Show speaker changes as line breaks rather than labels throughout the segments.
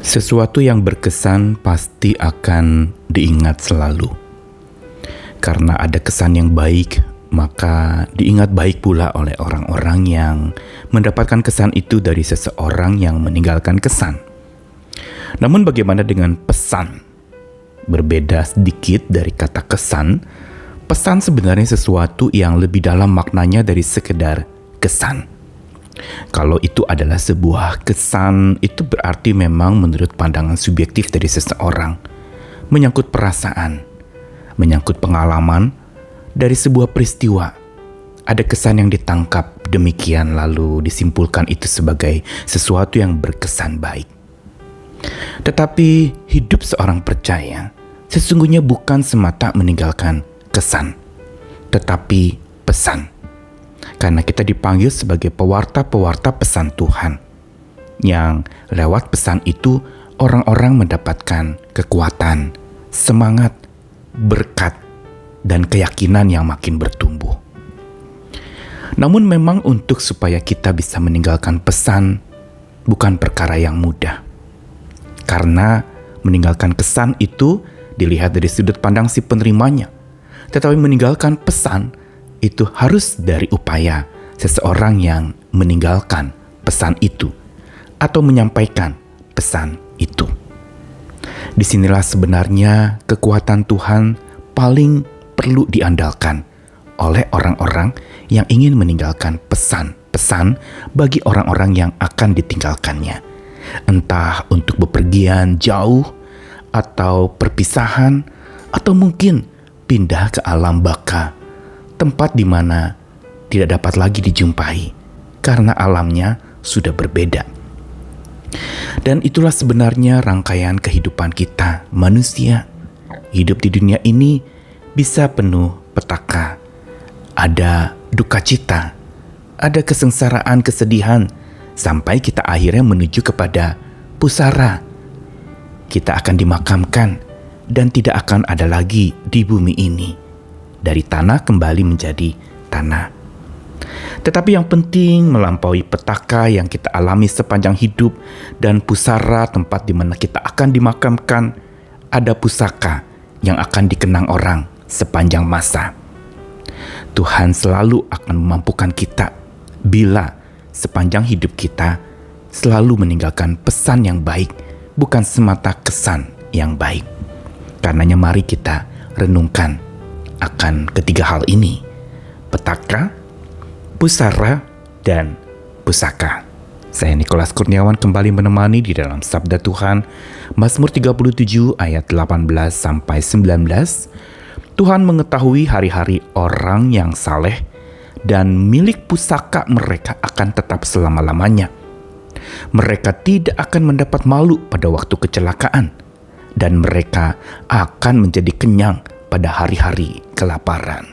Sesuatu yang berkesan pasti akan diingat selalu. Karena ada kesan yang baik, maka diingat baik pula oleh orang-orang yang mendapatkan kesan itu dari seseorang yang meninggalkan kesan. Namun bagaimana dengan pesan? Berbeda sedikit dari kata kesan, pesan sebenarnya sesuatu yang lebih dalam maknanya dari sekedar kesan. Kalau itu adalah sebuah kesan, itu berarti memang menurut pandangan subjektif dari seseorang, menyangkut perasaan, menyangkut pengalaman dari sebuah peristiwa. Ada kesan yang ditangkap, demikian lalu disimpulkan itu sebagai sesuatu yang berkesan baik. Tetapi hidup seorang percaya sesungguhnya bukan semata meninggalkan kesan, tetapi pesan. Karena kita dipanggil sebagai pewarta-pewarta pesan Tuhan, yang lewat pesan itu orang-orang mendapatkan kekuatan, semangat, berkat, dan keyakinan yang makin bertumbuh. Namun memang untuk supaya kita bisa meninggalkan pesan bukan perkara yang mudah. Karena meninggalkan kesan itu dilihat dari sudut pandang si penerimanya. Tetapi meninggalkan pesan itu harus dari upaya seseorang yang meninggalkan pesan itu atau menyampaikan pesan itu. Disinilah sebenarnya kekuatan Tuhan paling perlu diandalkan oleh orang-orang yang ingin meninggalkan pesan-pesan bagi orang-orang yang akan ditinggalkannya. Entah untuk bepergian jauh atau perpisahan atau mungkin pindah ke alam baka, tempat di mana tidak dapat lagi dijumpai karena alamnya sudah berbeda. Dan itulah sebenarnya rangkaian kehidupan kita manusia. Hidup di dunia ini bisa penuh petaka. Ada duka cita, ada kesengsaraan, kesedihan, sampai kita akhirnya menuju kepada pusara. Kita akan dimakamkan dan tidak akan ada lagi di bumi ini. Dari tanah kembali menjadi tanah. Tetapi yang penting melampaui petaka yang kita alami sepanjang hidup dan pusara tempat di mana kita akan dimakamkan, ada pusaka yang akan dikenang orang sepanjang masa. Tuhan selalu akan memampukan kita bila sepanjang hidup kita selalu meninggalkan pesan yang baik, bukan semata kesan yang baik. Karenanya mari kita renungkan akan ketiga hal ini: petaka, pusara, dan pusaka. Saya Nikolas Kurniawan kembali menemani di dalam Sabda Tuhan, Mazmur 37 ayat 18 sampai 19. Tuhan mengetahui hari-hari orang yang saleh dan milik pusaka mereka akan tetap selama-lamanya. Mereka tidak akan mendapat malu pada waktu kecelakaan, dan mereka akan menjadi kenyang pada hari-hari kelaparan.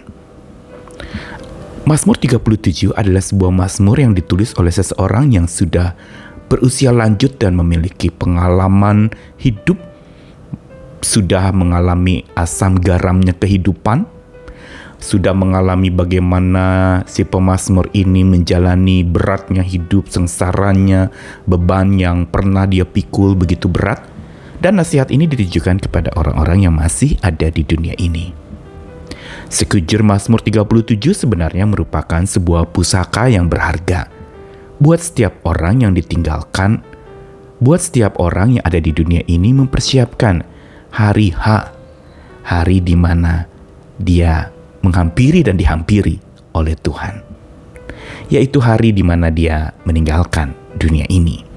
Mazmur 37 adalah sebuah mazmur yang ditulis oleh seseorang yang sudah berusia lanjut dan memiliki pengalaman hidup, sudah mengalami asam garamnya kehidupan, sudah mengalami bagaimana si pemazmur ini menjalani beratnya hidup, sengsaranya, beban yang pernah dia pikul begitu berat. Dan nasihat ini ditujukan kepada orang-orang yang masih ada di dunia ini. Sekujur Mazmur 37 sebenarnya merupakan sebuah pusaka yang berharga buat setiap orang yang ditinggalkan, buat setiap orang yang ada di dunia ini mempersiapkan hari H, hari di mana dia menghampiri dan dihampiri oleh Tuhan, yaitu hari di mana dia meninggalkan dunia ini.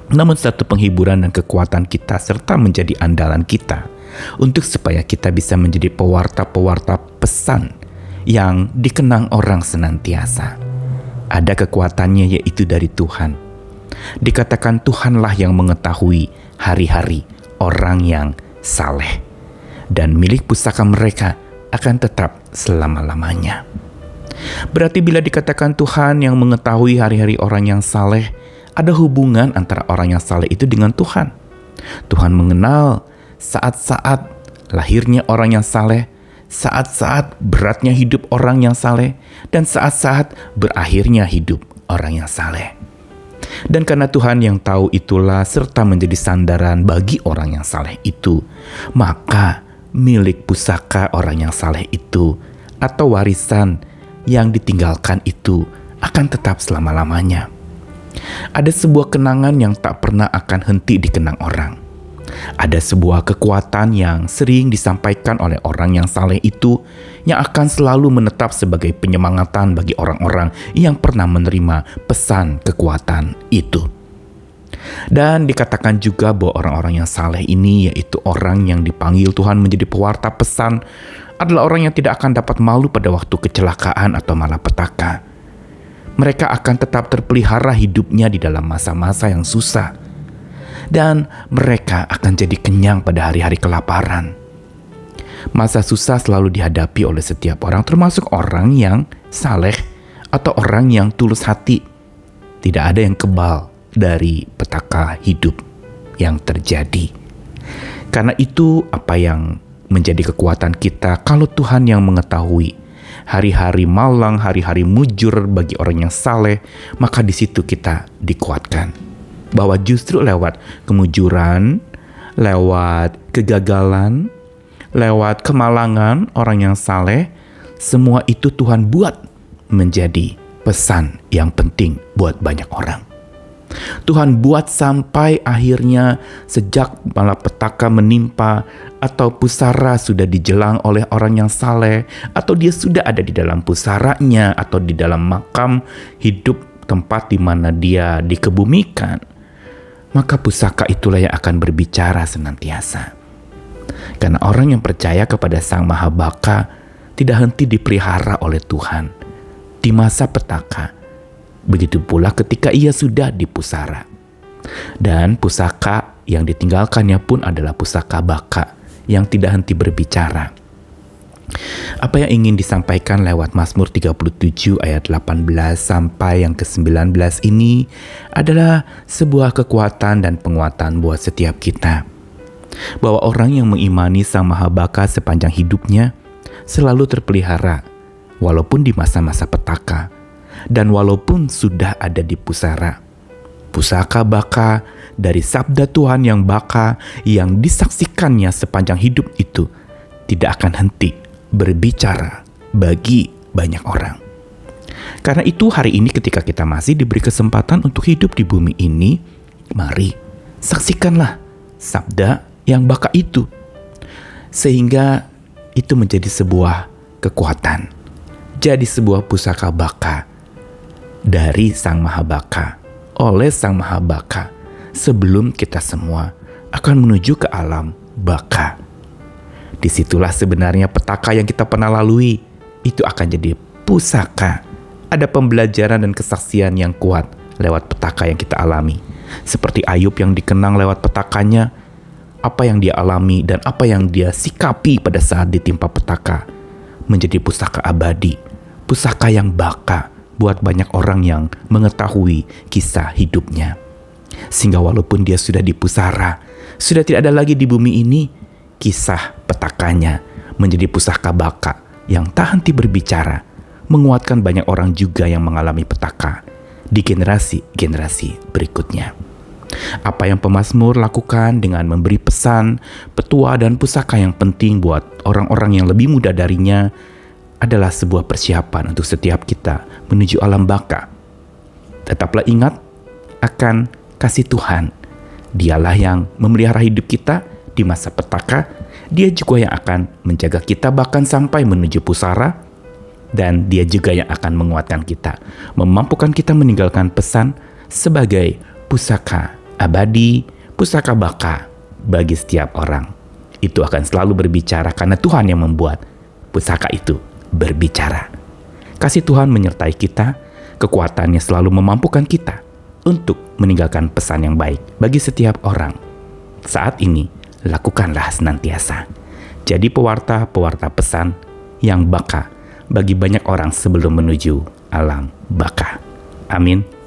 Namun satu penghiburan dan kekuatan kita serta menjadi andalan kita untuk supaya kita bisa menjadi pewarta-pewarta pesan yang dikenang orang senantiasa. Ada kekuatannya, yaitu dari Tuhan. Dikatakan Tuhanlah yang mengetahui hari-hari orang yang saleh, dan milik pusaka mereka akan tetap selama-lamanya. Berarti bila dikatakan Tuhan yang mengetahui hari-hari orang yang saleh, ada hubungan antara orang yang saleh itu dengan Tuhan. Tuhan mengenal saat-saat lahirnya orang yang saleh, saat-saat beratnya hidup orang yang saleh, dan saat-saat berakhirnya hidup orang yang saleh. Dan karena Tuhan yang tahu itulah serta menjadi sandaran bagi orang yang saleh itu, maka milik pusaka orang yang saleh itu atau warisan yang ditinggalkan itu akan tetap selama-lamanya. Ada sebuah kenangan yang tak pernah akan henti dikenang orang. Ada sebuah kekuatan yang sering disampaikan oleh orang yang saleh itu yang akan selalu menetap sebagai penyemangatan bagi orang-orang yang pernah menerima pesan kekuatan itu. Dan dikatakan juga bahwa orang-orang yang saleh ini, yaitu orang yang dipanggil Tuhan menjadi pewarta pesan, adalah orang yang tidak akan dapat malu pada waktu kecelakaan atau malapetaka. Mereka akan tetap terpelihara hidupnya di dalam masa-masa yang susah. Dan mereka akan jadi kenyang pada hari-hari kelaparan. Masa susah selalu dihadapi oleh setiap orang, termasuk orang yang saleh atau orang yang tulus hati. Tidak ada yang kebal dari petaka hidup yang terjadi. Karena itu apa yang menjadi kekuatan kita kalau Tuhan yang mengetahui hari-hari malang, hari-hari mujur bagi orang yang saleh, maka di situ kita dikuatkan. Bahwa justru lewat kemujuran, lewat kegagalan, lewat kemalangan orang yang saleh, semua itu Tuhan buat menjadi pesan yang penting buat banyak orang. Tuhan buat sampai akhirnya sejak malapetaka menimpa atau pusara sudah dijelang oleh orang yang saleh, atau dia sudah ada di dalam pusaranya atau di dalam makam hidup tempat di mana dia dikebumikan, maka pusaka itulah yang akan berbicara senantiasa. Karena orang yang percaya kepada Sang Maha Baka tidak henti dipelihara oleh Tuhan di masa petaka. Begitu pula ketika ia sudah di pusara. Dan pusaka yang ditinggalkannya pun adalah pusaka baka yang tidak henti berbicara. Apa yang ingin disampaikan lewat Mazmur 37 ayat 18 sampai yang ke-19 ini adalah sebuah kekuatan dan penguatan buat setiap kita. Bahwa orang yang mengimani Sang Maha Baka sepanjang hidupnya selalu terpelihara walaupun di masa-masa petaka dan walaupun sudah ada di pusara. Pusaka baka dari sabda Tuhan yang baka yang disaksikannya sepanjang hidup itu tidak akan henti berbicara bagi banyak orang. Karena itu hari ini ketika kita masih diberi kesempatan untuk hidup di bumi ini, mari saksikanlah sabda yang baka itu. Sehingga itu menjadi sebuah kekuatan. Jadi sebuah pusaka baka dari Sang Maha Baka, oleh Sang Maha Baka, sebelum kita semua akan menuju ke alam baka. Disitulah sebenarnya petaka yang kita pernah lalui itu akan jadi pusaka. Ada pembelajaran dan kesaksian yang kuat lewat petaka yang kita alami. Seperti Ayub yang dikenang lewat petakanya, apa yang dia alami dan apa yang dia sikapi pada saat ditimpa petaka menjadi pusaka abadi, pusaka yang baka buat banyak orang yang mengetahui kisah hidupnya. Sehingga walaupun dia sudah di pusara, sudah tidak ada lagi di bumi ini, kisah petakanya menjadi pusaka baka yang tak henti berbicara, menguatkan banyak orang juga yang mengalami petaka di generasi-generasi berikutnya. Apa yang pemazmur lakukan dengan memberi pesan, petua dan pusaka yang penting buat orang-orang yang lebih muda darinya adalah sebuah persiapan untuk setiap kita menuju alam baka. Tetaplah ingat akan kasih Tuhan. Dialah yang memelihara hidup kita di masa petaka. Dia juga yang akan menjaga kita bahkan sampai menuju pusara. Dan dia juga yang akan menguatkan kita, memampukan kita meninggalkan pesan sebagai pusaka abadi, pusaka baka bagi setiap orang. Itu akan selalu berbicara karena Tuhan yang membuat pusaka itu berbicara. Kasih Tuhan menyertai kita, kekuatannya selalu memampukan kita untuk meninggalkan pesan yang baik bagi setiap orang. Saat ini, lakukanlah senantiasa. Jadi pewarta-pewarta pesan yang baka bagi banyak orang sebelum menuju alam baka. Amin.